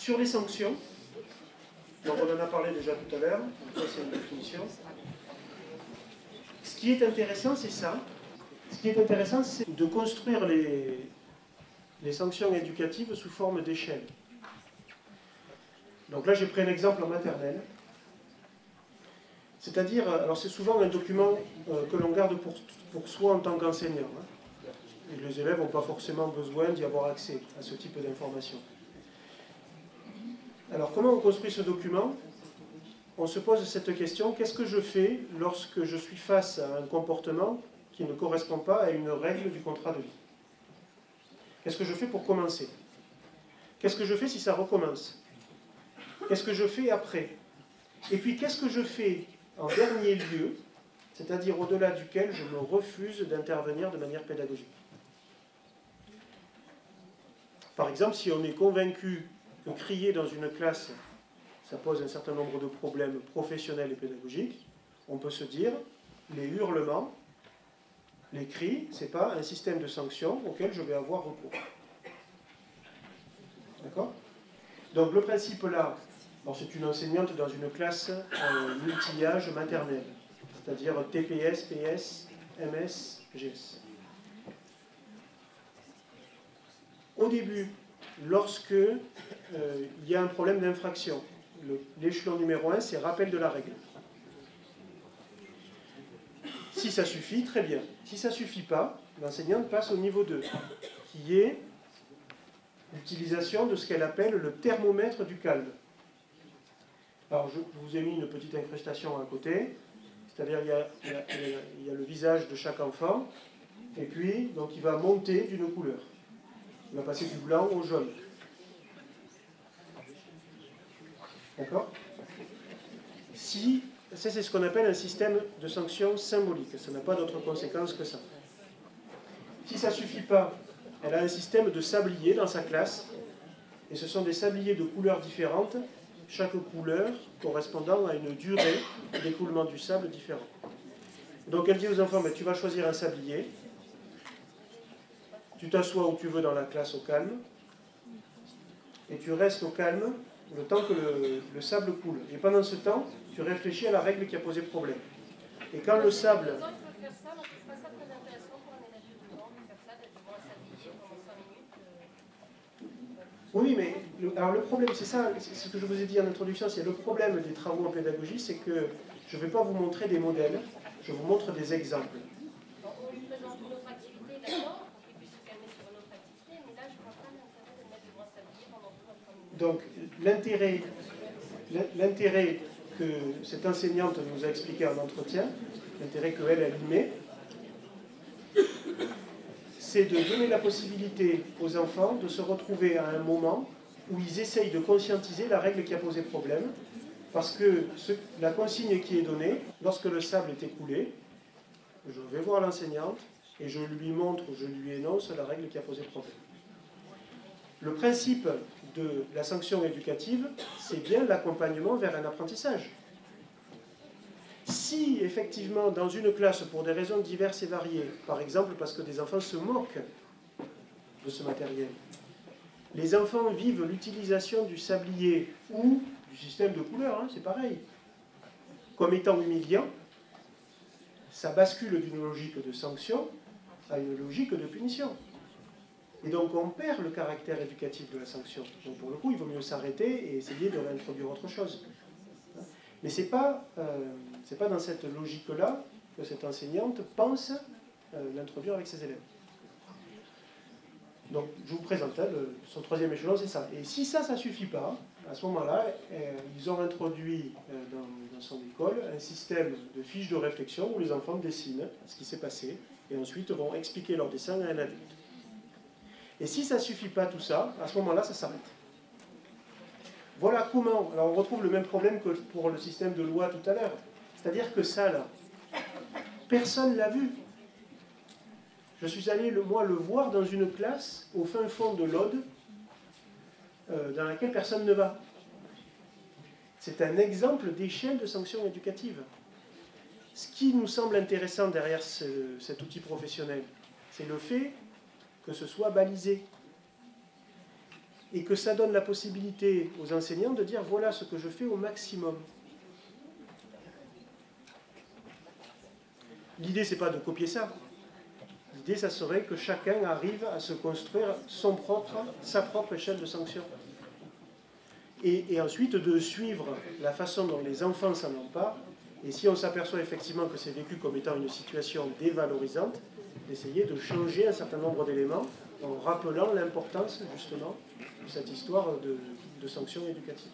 sur les sanctions, donc on en a parlé déjà tout à l'heure, ça c'est une définition. Ce qui est intéressant, c'est ça. Ce qui est intéressant, c'est de construire les sanctions éducatives sous forme d'échelle. Donc là, j'ai pris un exemple en maternelle. C'est-à-dire, alors c'est souvent un document que l'on garde pour soi en tant qu'enseignant. Hein. Et les élèves n'ont pas forcément besoin d'y avoir accès à ce type d'informations. Alors, comment on construit ce document? On se pose cette question, qu'est-ce que je fais lorsque je suis face à un comportement qui ne correspond pas à une règle du contrat de vie? Qu'est-ce que je fais pour commencer? Qu'est-ce que je fais si ça recommence? Qu'est-ce que je fais après? Et puis, qu'est-ce que je fais en dernier lieu, c'est-à-dire au-delà duquel je me refuse d'intervenir de manière pédagogique? Par exemple, si on est convaincu que crier dans une classe, ça pose un certain nombre de problèmes professionnels et pédagogiques, on peut se dire, les hurlements, les cris, ce n'est pas un système de sanctions auquel je vais avoir recours. D'accord? Donc le principe là, c'est une enseignante dans une classe multi-âge maternelle, c'est-à-dire TPS, PS, MS, GS. Au début, lorsque il y a un problème d'infraction, l'échelon numéro 1, c'est rappel de la règle. Si ça suffit, très bien. Si ça ne suffit pas, l'enseignante passe au niveau 2, qui est l'utilisation de ce qu'elle appelle le thermomètre du calme. Alors, je vous ai mis une petite incrustation à côté, c'est-à-dire il y a le visage de chaque enfant, et puis donc, il va monter d'une couleur. Il va passer du blanc au jaune. D'accord? Si, ça c'est ce qu'on appelle un système de sanctions symbolique, ça n'a pas d'autre conséquence que ça. Si ça ne suffit pas, elle a un système de sabliers dans sa classe, et ce sont des sabliers de couleurs différentes, chaque couleur correspondant à une durée d'écoulement du sable différente. Donc elle dit aux enfants, tu vas choisir un sablier, tu t'assois où tu veux dans la classe au calme, et tu restes au calme le temps que le sable coule. Et pendant ce temps, tu réfléchis à la règle qui a posé problème. Et quand le sable... Oui, mais alors le problème, c'est ça, c'est ce que je vous ai dit en introduction, c'est le problème des travaux en pédagogie, c'est que je ne vais pas vous montrer des modèles, je vous montre des exemples. On lui présente une autre activité, d'accord, pour qu'il puisse se calmer sur une autre activité, mais là, je ne vois pas l'intérêt de mettre le droit sablier pendant 2 à 3 minutes. Donc, l'intérêt que cette enseignante nous a expliqué en entretien, l'intérêt qu'elle y met, c'est de donner la possibilité aux enfants de se retrouver à un moment où ils essayent de conscientiser la règle qui a posé problème, parce que la consigne qui est donnée, lorsque le sable est écoulé, je vais voir l'enseignante et je lui montre, je lui énonce la règle qui a posé problème. Le principe de la sanction éducative, c'est bien l'accompagnement vers un apprentissage. Si, effectivement, dans une classe, pour des raisons diverses et variées, par exemple parce que des enfants se moquent de ce matériel, les enfants vivent l'utilisation du sablier ou du système de couleurs, c'est pareil, comme étant humiliant, ça bascule d'une logique de sanction à une logique de punition. Et donc on perd le caractère éducatif de la sanction. Donc pour le coup, il vaut mieux s'arrêter et essayer de réintroduire autre chose. Mais ce n'est pas dans cette logique-là que cette enseignante pense l'introduire avec ses élèves. Donc je vous présente, son troisième échelon, c'est ça. Et si ça ne suffit pas, à ce moment-là, ils ont introduit dans son école un système de fiches de réflexion où les enfants dessinent ce qui s'est passé et ensuite vont expliquer leur dessin à un adulte. Et si ça ne suffit pas tout ça, à ce moment-là, ça s'arrête. Voilà comment, alors on retrouve le même problème que pour le système de loi tout à l'heure. C'est-à-dire que ça, là, personne ne l'a vu. Je suis allé, moi, le voir dans une classe au fin fond de l'Aude, dans laquelle personne ne va. C'est un exemple d'échelle de sanction éducative. Ce qui nous semble intéressant derrière cet outil professionnel, c'est le fait que ce soit balisé. et que ça donne la possibilité aux enseignants de dire voilà ce que je fais au maximum. L'idée, c'est pas de copier ça. L'idée, ça serait que chacun arrive à se construire sa propre échelle de sanction. Et ensuite de suivre la façon dont les enfants s'en emparent, et si on s'aperçoit effectivement que c'est vécu comme étant une situation dévalorisante, d'essayer de changer un certain nombre d'éléments en rappelant l'importance justement de cette histoire de sanctions éducatives.